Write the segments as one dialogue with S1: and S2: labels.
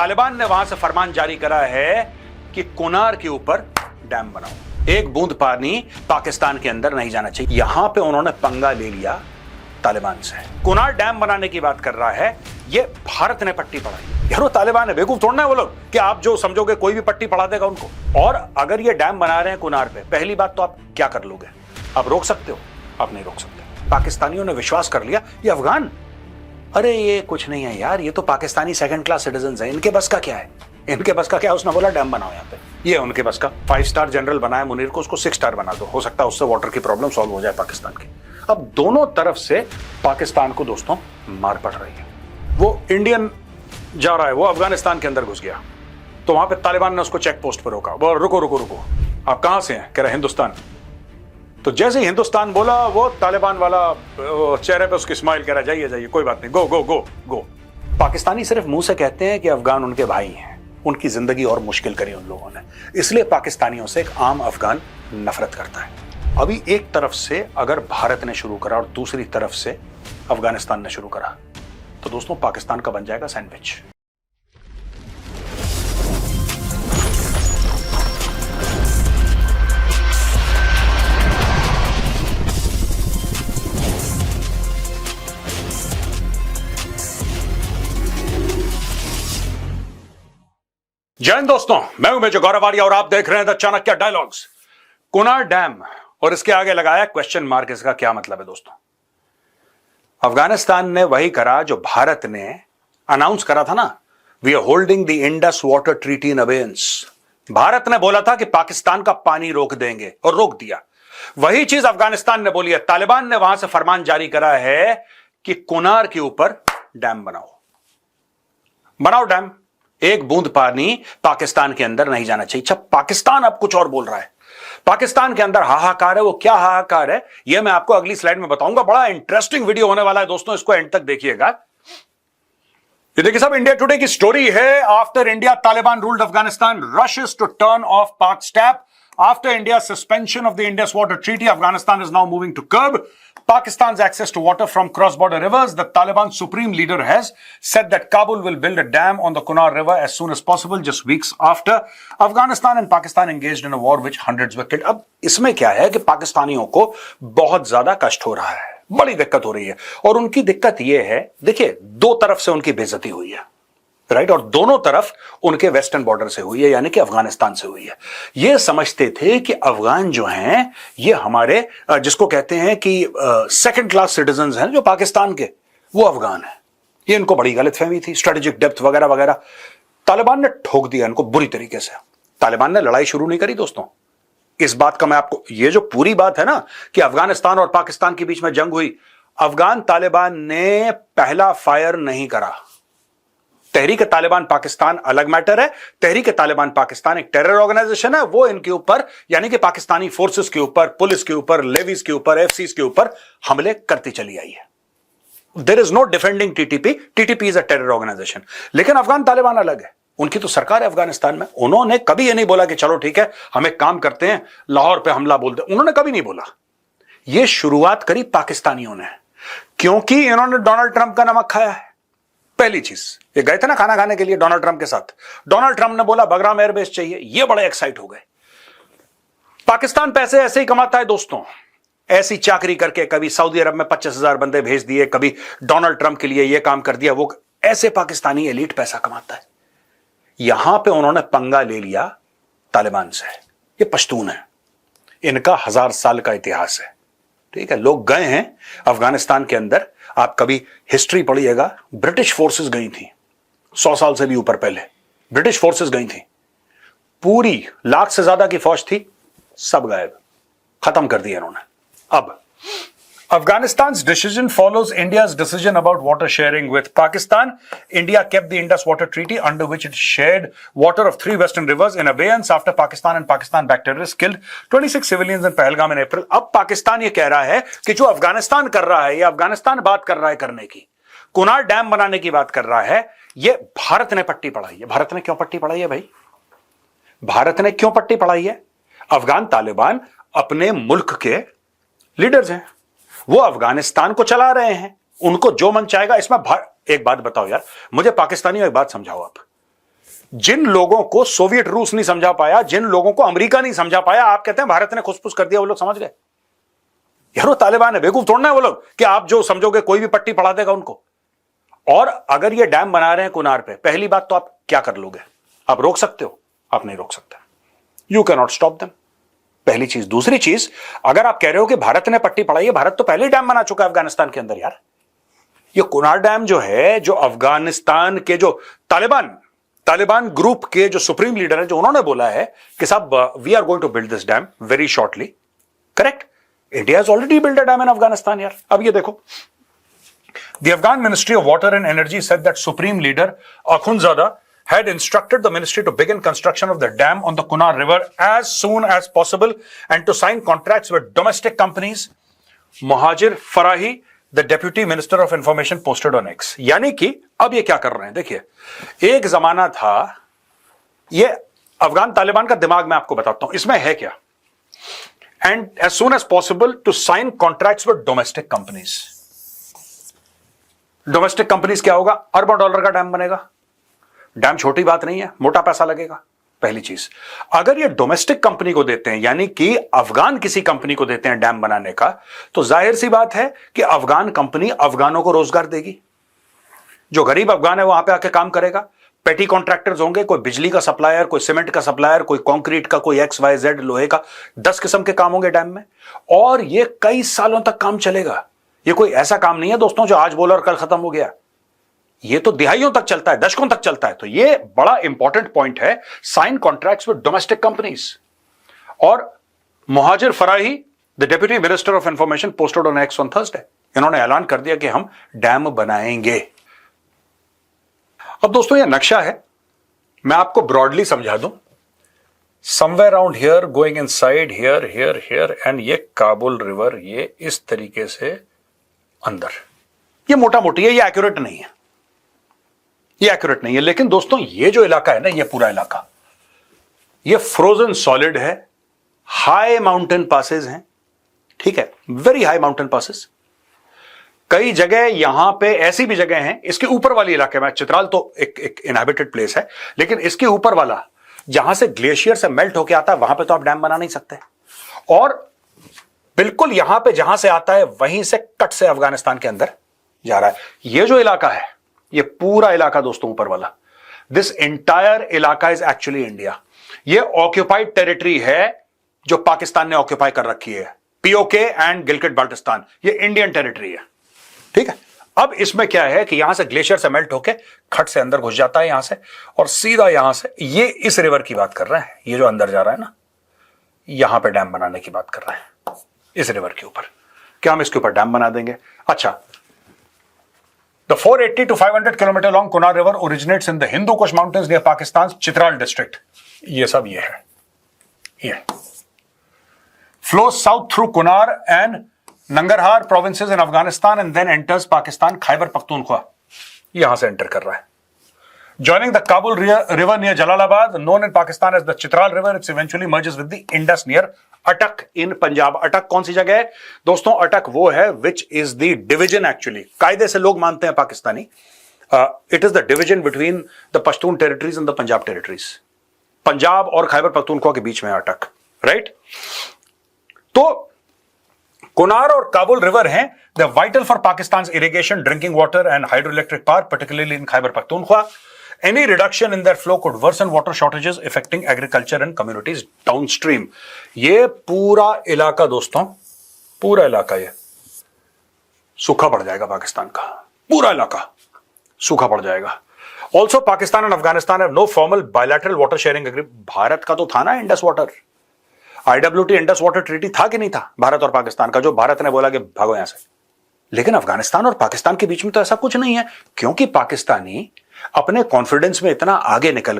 S1: तालिबान ने वहां से फरमान जारी करा है कि कुनार के ऊपर डैम बनाओ। एक बूंद पानी पाकिस्तान के अंदर नहीं जाना चाहिए। यहां पे उन्होंने पंगा ले लिया तालिबान से। कुनार डैम बनाने की बात कर रहा है, ये भारत ने पट्टी पढ़ाई। यार वो तालिबान है, बेवकूफ थोड़ा है वो लोग कि आप जो समझोगे कोई भी पट्टी पढ़ा देगा उनको। और अगर ये डैम बना रहे हैं कुनार पे, पहली बात तो आप क्या कर लोगे? आप रोक सकते हो? आप नहीं रोक सकते। पाकिस्तानियों ने विश्वास कर लिया ये अफगान, अरे ये कुछ नहीं है यार, ये तो पाकिस्तानी सेकंड क्लास सिटीजन है, इनके बस का क्या है, इनके बस का क्या है। उसने बोला डैम बनाओ यहाँ पे, ये उनके बस का। 5 स्टार जनरल बनाया मुनीर को, उसको 6 स्टार बना दो, हो सकता है उससे वाटर की प्रॉब्लम सॉल्व हो जाए पाकिस्तान की। अब दोनों तरफ से पाकिस्तान को दोस्तों मार पड़ रही है। वो इंडियन जा रहा है, वो अफगानिस्तान के अंदर घुस गया, तो वहां पे तालिबान ने उसको चेक पोस्ट पर रोका। वो रुको रुको रुको, आप कहां से हैं? कह रहे हिंदुस्तान। तो जैसे ही हिंदुस्तान बोला, वो तालिबान वाला चेहरे पे उसकी स्माइल, कह रहा जाइए जाइए कोई बात नहीं, गो गो गो गो। पाकिस्तानी सिर्फ मुंह से कहते हैं कि अफगान उनके भाई हैं, उनकी जिंदगी और मुश्किल करी उन लोगों ने, इसलिए पाकिस्तानियों से एक आम अफगान नफरत करता है। अभी एक तरफ से अगर भारत ने शुरू करा और दूसरी तरफ से अफगानिस्तान ने शुरू करा, तो दोस्तों पाकिस्तान का बन जाएगा सैंडविच। जय हिंद दोस्तों, मैं हूं मेजर गौरव आर्या और आप देख रहे हैं the Chanakya dialogues. Kunar dam और इसके आगे लगाया क्वेश्चन मार्क, इसका क्या मतलब है दोस्तों? अफगानिस्तान ने वही करा जो भारत ने अनाउंस करा था ना, we are holding the Indus water treaty in abeyance. Bharat ने बोला था कि पाकिस्तान का पानी रोक देंगे और रोक दिया। वही चीज अफगानिस्तान ने बोली है। तालिबान ने वहां से फरमान जारी करा है कि कुनार के ऊपर डैम बनाओ, बनाओ डैम। एक बूंद पानी पाकिस्तान के अंदर नहीं जाना चाहिए। अच्छा, पाकिस्तान अब कुछ और बोल रहा है। पाकिस्तान के अंदर हाहाकार है। वो क्या हाहाकार है ये मैं आपको अगली स्लाइड में बताऊंगा। बड़ा इंटरेस्टिंग वीडियो होने वाला है दोस्तों, इसको एंड तक देखिएगा। ये देखिए सब इंडिया टुडे की स्टोरी है। After India Taliban ruled Afghanistan rushes to turn off Pak step. After India's suspension of the Indus Water Treaty, Afghanistan is now moving to curb Pakistan's access to water from cross-border rivers. The Taliban supreme leader has said that Kabul will build a dam on the Kunar River as soon as possible, just weeks after Afghanistan and Pakistan engaged in a war which hundreds were killed. अब इसमें क्या है कि पाकिस्तानियों को बहुत ज्यादा कष्ट हो रहा है, बड़ी दिक्कत हो रही है। और उनकी दिक्कत यह है, देखिए दो तरफ से उनकी बेइज्जती हुई है, राइट, और दोनों तरफ उनके वेस्टर्न बॉर्डर से हुई है, यानी कि अफगानिस्तान से हुई है। ये समझते थे कि अफगान जो हैं ये हमारे जिसको कहते हैं कि सेकंड क्लास सिटीजन हैं जो पाकिस्तान के, वो अफगान है। ये इनको बड़ी गलतफहमी थी, स्ट्रेटेजिक डेप्थ वगैरह वगैरह। तालिबान ने ठोक दिया इनको बुरी तरीके से। तालिबान ने लड़ाई शुरू नहीं करी दोस्तों, इस बात का मैं आपको, ये जो पूरी बात है ना कि अफगानिस्तान और पाकिस्तान के बीच में जंग हुई, अफगान तालिबान ने पहला फायर नहीं करा। तहरीक तालिबान पाकिस्तान अलग मैटर है। तहरीक तालिबान पाकिस्तान एक टेरर ऑर्गेनाइजेशन है, वो इनके ऊपर यानी कि पाकिस्तानी फोर्सेस के ऊपर, पुलिस के ऊपर, लेवीज के ऊपर, एफसीज के ऊपर हमले करती चली आई है। There is no defending TTP. TTP is a terror organisation. लेकिन अफगान तालिबान अलग है, उनकी तो सरकार है अफगानिस्तान में। उन्होंने कभी यह नहीं बोला कि चलो ठीक है हम एक काम करते हैं लाहौर पे हमला बोल दे, उन्होंने कभी नहीं बोला। यह शुरुआत करी पाकिस्तानियों ने, क्योंकि इन्होंने डोनाल्ड ट्रंप का नमक खाया है। पहली चीज, ये गए थे ना खाना खाने के लिए डोनाल्ड ट्रंप के साथ, डोनाल्ड ट्रंप ने बोला बगराम एयरबेस चाहिए, ये बड़े एक्साइट हो गए। पाकिस्तान पैसे ऐसे ही कमाता है दोस्तों, ऐसी चाकरी करके, कभी सऊदी अरब में 25,000 बंदे भेज दिए, कभी डोनाल्ड ट्रंप के लिए ये काम कर दिया, वो ऐसे पाकिस्तानी एलीट पैसा कमाता है। यहां पे उन्होंने पंगा ले लिया तालिबान से। ये पश्तून है, इनका 1000 साल का इतिहास है, ठीक है। लोग गए हैं अफगानिस्तान के अंदर, आप कभी हिस्ट्री पढ़िएगा, ब्रिटिश फोर्सेस गई थी 100 साल से भी ऊपर पहले, ब्रिटिश फोर्सेस गई थी, पूरी 1 लाख से ज्यादा की फौज थी, सब गायब, खत्म कर दिया इन्होंने। अब Afghanistan's decision follows India's decision about water sharing with Pakistan. India kept the Indus Water Treaty under which it shared water of 3 western rivers in abeyance after Pakistan-backed terrorists killed 26 civilians in Pahalgam in April. अब पाकिस्तान ये कह रहा है कि जो अफगानिस्तान कर रहा है, ये अफगानिस्तान बात कर रहा है करने की, कुनार डैम बनाने की बात कर रहा है, ये भारत ने पट्टी पढ़ाई है। भारत ने क्यों पट्टी पढ़ाई है भाई? भारत ने क्यों पट्टी पढ़ाई है? अफगान तालिबान अपने मुल्क के लीडर्स हैं, वो अफगानिस्तान को चला रहे हैं, उनको जो मन चाहेगा। इसमें एक बात बताओ यार, मुझे पाकिस्तानियों एक बात समझाओ आप, जिन लोगों को सोवियत रूस नहीं समझा पाया, जिन लोगों को अमेरिका नहीं समझा पाया, आप कहते हैं भारत ने खुसफुस कर दिया, वो लोग समझ गए। यार वो तालिबान है, बेवकूफ थोड़ना है वो लोग कि आप जो समझोगे कोई भी पट्टी पढ़ा देगा उनको। और अगर ये डैम बना रहे हैं कुनार पे, पहली बात तो आप क्या कर लोगे? आप रोक सकते हो? आप नहीं रोक सकते। You can not stop them, पहली चीज। दूसरी चीज, अगर आप कह रहे हो कि भारत ने पट्टी पढ़ाई है, भारत तो पहले ही डैम बना चुका है अफगानिस्तान के अंदर यार। ये कुनार डैम जो है, जो अफगानिस्तान के जो तालिबान ग्रुप के जो सुप्रीम लीडर है, जो उन्होंने बोला है कि साहब we are going to build this dam very shortly, correct? India has already build a dam in Afghanistan यार। अब ये देखो, the Afghan Ministry of Water and Energy said that Supreme Leader Akhundzada had instructed the ministry to begin construction of the dam on the Kunar River as soon as possible and to sign contracts with domestic companies. Muhajir Farahi, the Deputy Minister of Information, posted on X. यानी कि अब ये क्या कर रहे हैं? देखिए, एक जमाना था, ये अफगान तालिबान का दिमाग मैं आपको बताता हूं, इसमें है क्या? And as soon as possible to sign contracts with domestic companies. Domestic companies क्या होगा? अरबों डॉलर का डैम बनेगा। डैम छोटी बात नहीं है, मोटा पैसा लगेगा। पहली चीज, अगर ये डोमेस्टिक कंपनी को देते हैं, यानी कि अफगान किसी कंपनी को देते हैं डैम बनाने का, तो जाहिर सी बात है कि अफगान कंपनी अफगानों को रोजगार देगी। जो गरीब अफगान है वो वहां पे आके काम करेगा। पेटी कॉन्ट्रैक्टर्स होंगे, कोई बिजली का सप्लायर, कोई सीमेंट का सप्लायर, कोई कंक्रीट का, कोई XYZ लोहे का, 10 किस्म के काम होंगे डैम में, और ये कई सालों तक काम चलेगा। ये कोई ऐसा काम नहीं है दोस्तों जो आज बोला और कल खत्म हो गया। ये तो दिहाइयों तक चलता है, दशकों तक चलता है। तो ये बड़ा इंपॉर्टेंट पॉइंट है, sign contracts with domestic companies. और Muhajir Farahi, the deputy minister of information, posted on X on Thursday, इन्होंने ऐलान कर दिया कि हम डैम बनाएंगे। अब दोस्तों ये नक्शा है, मैं आपको ब्रॉडली समझा दूं। Somewhere around here, going inside here, here, and ये काबुल रिवर, ये इस तरीके से अंदर। ये मोटा मोटी है, ये एक्यूरेट नहीं है, ये एक्यूरेट नहीं है। लेकिन दोस्तों ये जो इलाका है ना, ये पूरा इलाका, ये फ्रोजन सॉलिड है, हाई माउंटेन पासेस हैं, ठीक है, वेरी हाई माउंटेन पासेस। कई जगह यहां पे ऐसी भी जगह हैं, इसके ऊपर वाली इलाके में, चित्राल तो एक इनहैबिटेड प्लेस है, लेकिन इसके ऊपर वाला जहां से ग्लेशियर से मेल्ट होके आता है, वहां पे तो आप डैम बना नहीं सकते। और बिल्कुल यहां पे जहां से आता है वहीं से कट से अफगानिस्तान के अंदर जा रहा है। ये जो इलाका है, ये पूरा इलाका दोस्तों ऊपर वाला, दिस एंटायर इलाका इज एक्चुअली इंडिया। ये ऑक्यूपाइड टेरिटरी है जो पाकिस्तान ने ऑक्यूपाई कर रखी है, POK एंड गिलगिट बाल्टिस्तान, ये इंडियन टेरिटरी है, ठीक है। अब इसमें क्या है कि यहां से ग्लेशियर से मेल्ट होके खट से अंदर घुस जाता है यहां से, और सीधा यहां से, ये इस रिवर की बात कर रहे हैं, ये जो अंदर जा रहा है ना, यहां पे डैम बनाने की बात कर रहे हैं, इस रिवर के ऊपर। क्या हम इसके ऊपर डैम बना देंगे? अच्छा, the 480 to 500 kilometre long Kunar river originates in the Hindu Kush mountains near Pakistan Chitral district. ये सब ये है, ये flow south through Kunar and Nangarhar provinces in Afghanistan and then enters Pakistan, Khyber Pakhtunkhwa यहां से एंटर कर रहा है। Joining the Kabul river near Jalalabad, known in Pakistan as the Chitral River, it eventually merges with the Indus near Attock in Punjab. Attock कौन सी जगह है दोस्तों? Attock वो है which is the division actually, कायदे से लोग मानते हैं Pakistani, it is the division between the Pashtun territories and the Punjab territories. Punjab और खैबर पख्तूनख्वा के बीच में अटक, राइट? तो कुनार और काबुल रिवर हैं, they are vital for Pakistan's irrigation, drinking water and hydroelectric power, particularly in Khyber Pakhtunkhwa. Any reduction in their flow could worsen water shortages affecting agriculture and communities downstream. ये पूरा इलाका दोस्तों, पूरा इलाका ये सूखा पड़ जाएगा, पाकिस्तान का पूरा इलाका सूखा पड़ जाएगा। Also, Pakistan and Afghanistan have no formal bilateral water sharing agreement. Bharat का तो था ना Indus water, IWT Indus water treaty था कि नहीं था भारत और पाकिस्तान का, जो भारत ने बोला कि भागो यहां से। लेकिन अफगानिस्तान और पाकिस्तान के बीच में तो ऐसा कुछ नहीं है, क्योंकि पाकिस्तानी अपने कॉन्फिडेंस में इतना आगे निकल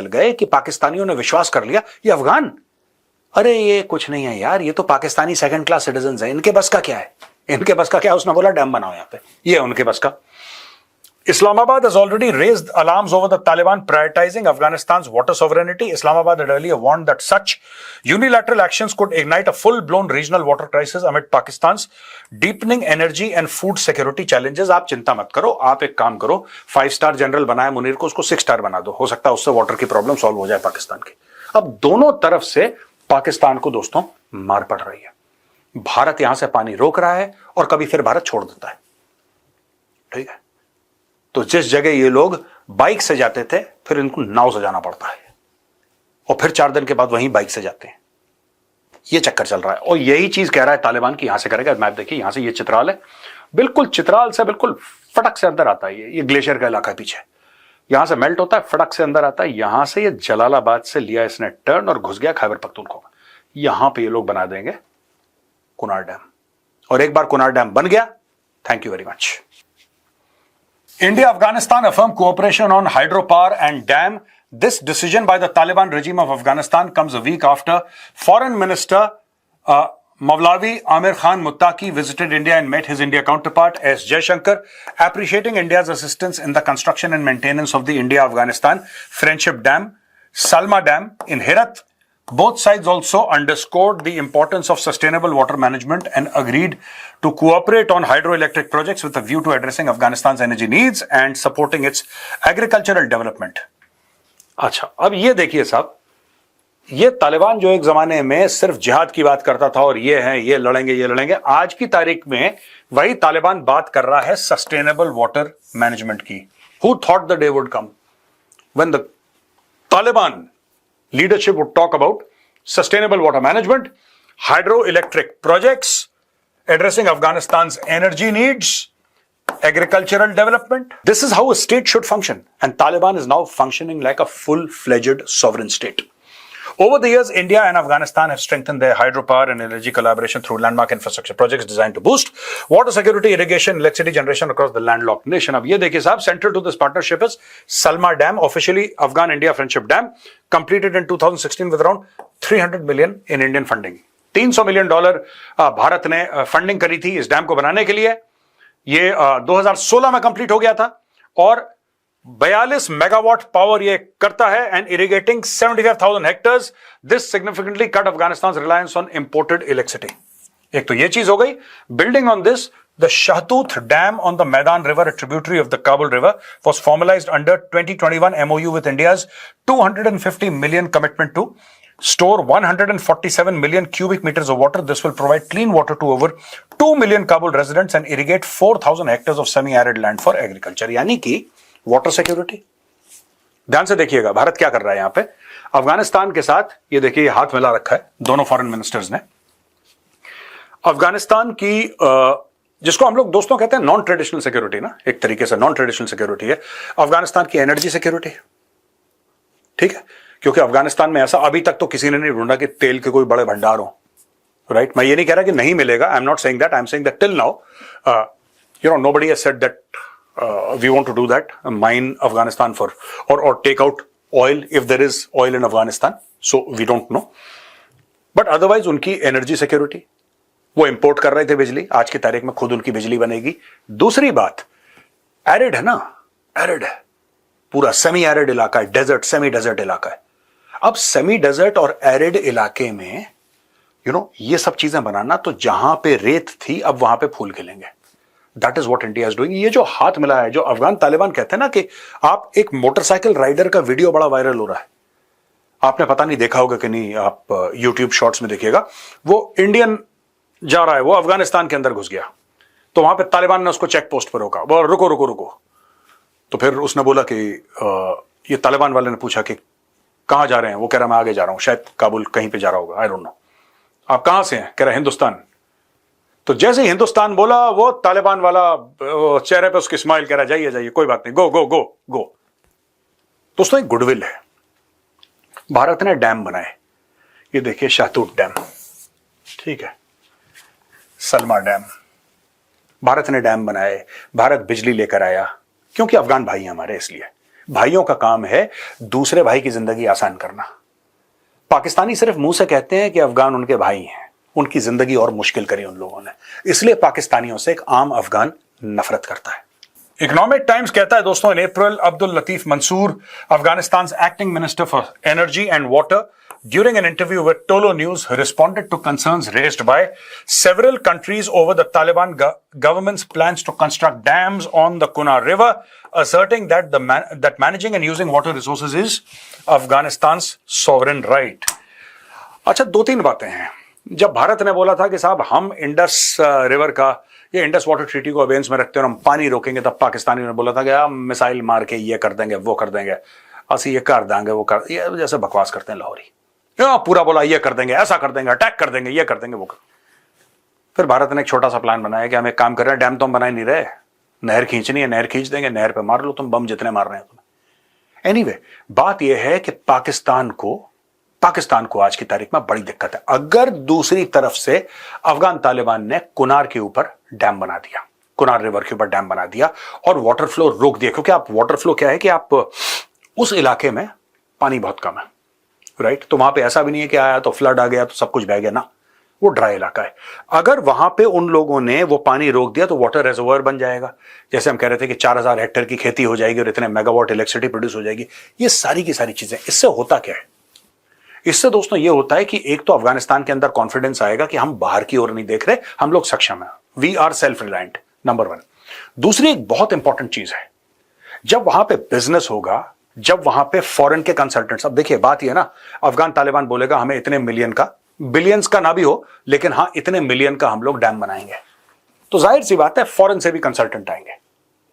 S1: गए कि पाकिस्तानियों ने विश्वास कर लिया ये अफगान, अरे ये कुछ नहीं है यार, ये तो पाकिस्तानी सेकंड क्लास सिटीजन है, इनके बस का क्या है, उसने बोला डैम बनाओ यहां पे, ये है उनके बस का। Islamabad has already raised alarms over the Taliban prioritizing Afghanistan's water sovereignty. Islamabad had earlier warned that such unilateral actions could ignite a full-blown regional water crisis amid Pakistan's deepening energy and food security challenges. आप चिंता मत करो, आप एक काम करो, five-star general बनाया मुनीर को, उसको 6-स्टार बना दो, हो सकता है उससे वाटर की प्रॉब्लम सॉल्व हो जाए पाकिस्तान की। अब दोनों तरफ से पाकिस्तान को दोस्तों मार पड़ रही है। भारत यहां से पानी रोक रहा है और कभी फिर भारत छोड़ देता है। ठीक है, तो जिस जगह ये लोग बाइक से जाते थे, फिर इनको नाव से जाना पड़ता है और फिर 4 दिन के बाद वहीं बाइक से जाते हैं। ये चक्कर चल रहा है और यही चीज कह रहा है तालिबान की यहां से करेगा। मैप देखिए, यहां से ये चित्राल है, बिल्कुल चित्राल से बिल्कुल फटक से अंदर आता है। ये ग्लेशियर का इलाका है पीछे, यहां से मेल्ट होता है, फटक से अंदर आता है। यहां से ये जलालाबाद से लिया इसने टर्न और घुस गया खैबर पख्तूनख्वा। यहां पे ये लोग बना देंगे कुनार डैम, और एक बार कुनार डैम बन गया, thank you very much. India Afghanistan affirm cooperation on hydropower and dam. This decision by the Taliban regime of Afghanistan comes a week after Foreign Minister Mawlavi Amir Khan Muttaqi visited India and met his India counterpart S. Jaishankar, appreciating India's assistance in the construction and maintenance of the India-Afghanistan Friendship Dam, Salma Dam in Herat. Both sides also underscored the importance of sustainable water management and agreed to cooperate on hydroelectric projects with a view to addressing Afghanistan's energy needs and supporting its agricultural development. अच्छा, अब ये देखिए साहब, ये तालिबान जो एक जमाने में सिर्फ जिहाद की बात करता था और ये है, ये लड़ेंगे, आज की तारीख में वही तालिबान बात कर रहा है सस्टेनेबल वाटर मैनेजमेंट की। Who thought the day would come when the Taliban leadership would talk about sustainable water management, hydroelectric projects, addressing Afghanistan's energy needs, agricultural development. This is how a state should function, and Taliban is now functioning like a full-fledged sovereign state. Over the years, India and Afghanistan have strengthened their hydropower and energy collaboration through landmark infrastructure projects designed to boost water security, irrigation, electricity generation across the landlocked nation. अब ये देखिए साहब, central to this partnership is Salma Dam, officially Afghan-India Friendship Dam, completed in 2016 with around 300 million in Indian funding. $300 million Bharat ने funding करी थी इस dam को बनाने के लिए। ये 2016 में कंप्लीट हो गया था और 42 मेगावाट पावर ये करता है and irrigating 75,000 hectares. This significantly cut Afghanistan reliance on imported electricity. एक तो ये चीज हो गई। Building on this, the Shahtoot dam on the Maidan river, a tributary of the Kabul River, was formalized under 2021 MOU with India's 250 million commitment to store 147 million cubic meters of water. This will provide clean water to over 2 million Kabul residents and irrigate 4,000 hectares of semi-arid land for agriculture. यानी कि water security. ध्यान से देखिएगा भारत क्या कर रहा है यहां पे अफगानिस्तान के साथ। ये देखिए हाथ मिला रखा है दोनों फॉरेन मिनिस्टर्स ने। अफगानिस्तान की जिसको हम लोग दोस्तों कहते हैं नॉन ट्रेडिशनल सिक्योरिटी ना, एक तरीके से नॉन ट्रेडिशनल सिक्योरिटी है अफगानिस्तान की एनर्जी सिक्योरिटी। ठीक है, क्योंकि अफगानिस्तान में ऐसा अभी तक तो किसी ने नहीं ढूंढा कि तेल के कोई बड़े भंडार हो। राइट, मैं ये नहीं कह रहा कि नहीं मिलेगा, I am not saying that, I am saying that till now nobody has said that we want to do that, mine Afghanistan for or take out oil if there is oil in Afghanistan, so we don't know, but otherwise उनकी energy security, वो import कर रहे थे बिजली, आज की तारीख में खुद उनकी बिजली बनेगी। दूसरी बात, एरिड है ना, एरिड है, पूरा सेमी एरिड इलाका है, डेजर्ट सेमी डेजर्ट इलाका है। अब सेमी डेजर्ट और एरिड इलाके में ये सब चीजें बनाना, तो जहां पे रेत थी अब वहां पे फूल खिलेंगे। That is what India is doing. ये जो हाथ मिला है, जो अफगान तालिबान कहते हैं ना कि आप एक मोटरसाइकिल राइडर का वीडियो बड़ा वायरल हो रहा है, आपने पता नहीं देखा होगा कि नहीं, आप यूट्यूब शॉर्ट्स में देखिएगा। वो इंडियन जा रहा है, वो अफगानिस्तान के अंदर घुस गया, तो वहां पे तालिबान ने उसको चेक पोस्ट पर रोका, वो रुको रुको रुको। तो फिर उसने बोला कि ये तालिबान वाले ने पूछा कि कहां जा रहे हैं, वो कह रहा मैं आगे जा रहा हूं, शायद काबुल कहीं पे जा रहा होगा, आई डोंट नो। आप कहां से हैं, कह रहा हिंदुस्तान। तो जैसे ही हिंदुस्तान बोला, वो तालिबान वाला चेहरे पे उसकी स्माइल, कह रहा जाइए जाइए कोई बात नहीं, गो गो गो गो। दोस्तों एक गुडविल है। भारत ने डैम बनाए, ये देखिए शाहतूत डैम, ठीक है, सलमा डैम, भारत ने डैम बनाए, भारत बिजली लेकर आया, क्योंकि अफगान भाई हैं हमारे, इसलिए भाइयों का काम है दूसरे भाई की जिंदगी आसान करना। पाकिस्तानी सिर्फ मुंह से कहते हैं कि अफगान उनके भाई हैं, उनकी जिंदगी और मुश्किल करी उन लोगों ने, इसलिए पाकिस्तानियों से एक आम अफगान नफरत करता है। इकोनॉमिक टाइम्स कहता है दोस्तों, in April Abdul Latif Mansoor, Afghanistan acting minister for energy and water, during an interview with Tolo News, responded to concerns raised by several countries over the Taliban government's plans to construct dams on the Kunar River, asserting that that managing and using water resources is Afghanistan's sovereign right. अच्छा, दो तीन बातें हैं. जब भारत ने बोला था कि साहब हम इंडस रिवर का, ये इंडस वाटर ट्रीटी को अबेंस में रखते हैं और हम पानी रोकेंगे, तब पाकिस्तानी ने बोला था कि हम मिसाइल मार के ये कर देंगे, वो कर देंगे, असि ये कर देंगे, वो कर, ये जैसे बकवास करते हैं लाहौरी. पूरा बोला ये कर देंगे, ऐसा कर देंगे, अटैक कर देंगे, ये कर देंगे, वो कर. फिर भारत ने एक छोटा सा प्लान बनाया कि हम एक काम कर रहे हैं, डैम तो हम बना ही नहीं रहे, नहर खींचनी है, नहर खींच देंगे, नहर पे मार लो तुम बम जितने मार रहे हैं तुम्हें. एनीवे, बात यह है कि पाकिस्तान को आज की तारीख में बड़ी दिक्कत है. अगर दूसरी तरफ से अफगान तालिबान ने कुनार के ऊपर डैम बना दिया, कुनार रिवर के ऊपर डैम बना दिया और वाटर फ्लो रोक दिया, क्योंकि आप वाटर फ्लो क्या है कि आप उस इलाके में पानी बहुत कम है, राइट. तो वहां पे ऐसा भी नहीं है कि आया तो फ्लड आ गया तो सब कुछ बह गया ना, वो ड्राई इलाका है. अगर वहां पे उन लोगों ने वो पानी रोक दिया तो वाटर रिजर्वोयर बन जाएगा. जैसे हम कह रहे थे कि 4000 हेक्टेयर की खेती हो जाएगी और इतने मेगावाट इलेक्ट्रिसिटी प्रोड्यूस हो जाएगी. ये सारी की सारी चीजें, इससे होता क्या है? इससे दोस्तों ये होता है कि एक तो अफगानिस्तान के अंदर कॉन्फिडेंस आएगा कि हम बाहर की ओर नहीं देख रहे, हम लोग सक्षम हैं, we are self reliant, number 1. दूसरी एक बहुत इंपॉर्टेंट चीज है, जब वहां पे बिजनेस होगा, जब वहां पे फॉरेन के कंसल्टेंट्स, अब देखिए बात ये ना, अफगान तालिबान बोलेगा हमें इतने मिलियन का, बिलियंस का ना भी हो, लेकिन हां इतने मिलियन का हम लोग डैम बनाएंगे, तो जाहिर सी बात है फॉरेन से भी कंसल्टेंट आएंगे,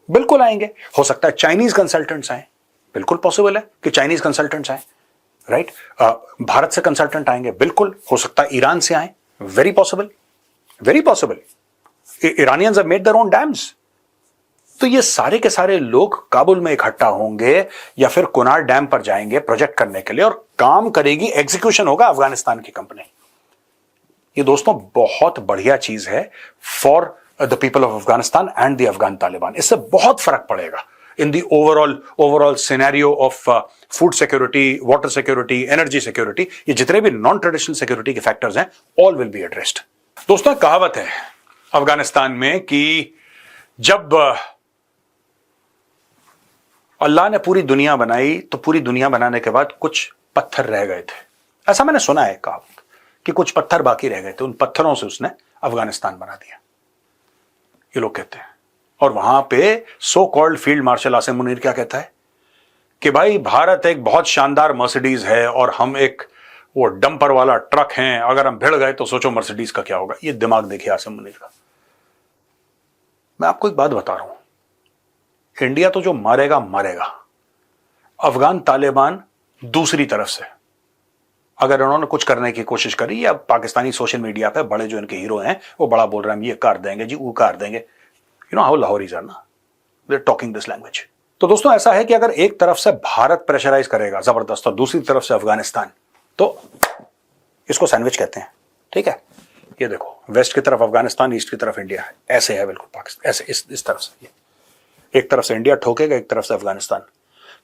S1: बिल्कुल आएंगे. हो सकता है चाइनीज कंसल्टेंट्स आए, बिल्कुल पॉसिबल है कि चाइनीज कंसल्टेंट्स आए, राइट. भारत से कंसल्टेंट आएंगे, बिल्कुल हो सकता है ईरान से आए, very possible, very possible. Iranians have made their own dams. तो ये सारे के सारे लोग काबुल में इकट्ठा होंगे या फिर कुनार डैम पर जाएंगे प्रोजेक्ट करने के लिए, और काम करेगी, एग्जीक्यूशन होगा अफगानिस्तान की कंपनी. ये दोस्तों बहुत बढ़िया चीज है for the people of Afghanistan and the Afghan Taliban. इससे बहुत फर्क पड़ेगा in the overall scenario of food security, water security, energy security. ये जितने भी नॉन ट्रेडिशनल सिक्योरिटी के फैक्टर्स हैं, all will be addressed. दोस्तों, कहावत है अफगानिस्तान में कि जब अल्लाह ने पूरी दुनिया बनाई तो पूरी दुनिया बनाने के बाद कुछ पत्थर रह गए थे. ऐसा मैंने सुना है कहावत कि कुछ पत्थर बाकी रह गए थे, उन पत्थरों से उसने अफगानिस्तान बना दिया, ये लोग कहते हैं. और वहां पे so called field marshal Asim Munir क्या कहता है कि भाई भारत एक बहुत शानदार मर्सिडीज है और हम एक वो डंपर वाला ट्रक हैं, अगर हम भिड़ गए तो सोचो मर्सिडीज का क्या होगा. ये दिमाग देखिए आसिम मुनीर का. मैं आपको एक बात बता रहा हूं, इंडिया तो जो मारेगा मारेगा, अफगान तालिबान दूसरी तरफ से अगर उन्होंने कुछ करने की कोशिश करी, या पाकिस्तानी सोशल मीडिया पे बड़े जो इनके हीरो हैं वो बड़ा बोल रहे हैं हम ये कर देंगे जी, वो कर देंगे. You know how Lahoris are ना, they're talking this language. तो दोस्तों ऐसा है कि अगर एक तरफ से भारत प्रेशराइज करेगा जबरदस्त और दूसरी तरफ से अफगानिस्तान, तो इसको सैंडविच कहते हैं, ठीक है. ये देखो, वेस्ट की तरफ अफगानिस्तान, ईस्ट की तरफ इंडिया है, ऐसे है बिल्कुल पाकिस्तान, ऐसे इस तरफ से, ये एक तरफ से इंडिया ठोकेगा, एक तरफ से अफगानिस्तान.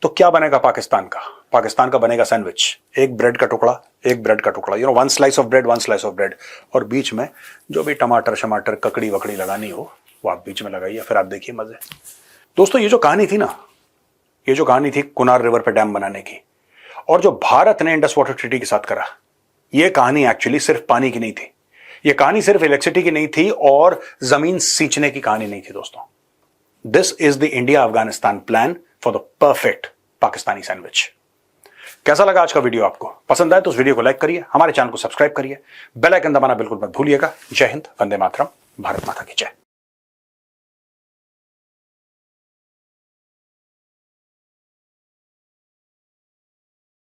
S1: तो क्या बनेगा पाकिस्तान का बनेगा सैंडविच, एक ब्रेड का टुकड़ा, एक ब्रेड का टुकड़ा, one slice of bread, one slice of bread, और बीच में जो भी टमाटर शमाटर ककड़ी वकड़ी लगानी हो वो आप बीच में लगाइए, फिर आप देखिए मजे. दोस्तों, ये जो कहानी थी ना, ये जो कहानी थी कुनार रिवर पे डैम बनाने की, और जो भारत ने इंडस वाटर ट्रीटी के साथ करा, ये कहानी एक्चुअली सिर्फ पानी की नहीं थी, ये कहानी सिर्फ इलेक्ट्रिसिटी की नहीं थी और जमीन सींचने की कहानी नहीं थी दोस्तों. This is the India Afghanistan plan for the perfect Pakistani sandwich. कैसा लगा आज का वीडियो? आपको पसंद आए तो उस वीडियो को लाइक करिए, हमारे चैनल को सब्सक्राइब करिए, बेल आइकन दबाना बिल्कुल मत भूलिएगा. जय हिंद, वंदे मातरम, भारत माता की जय.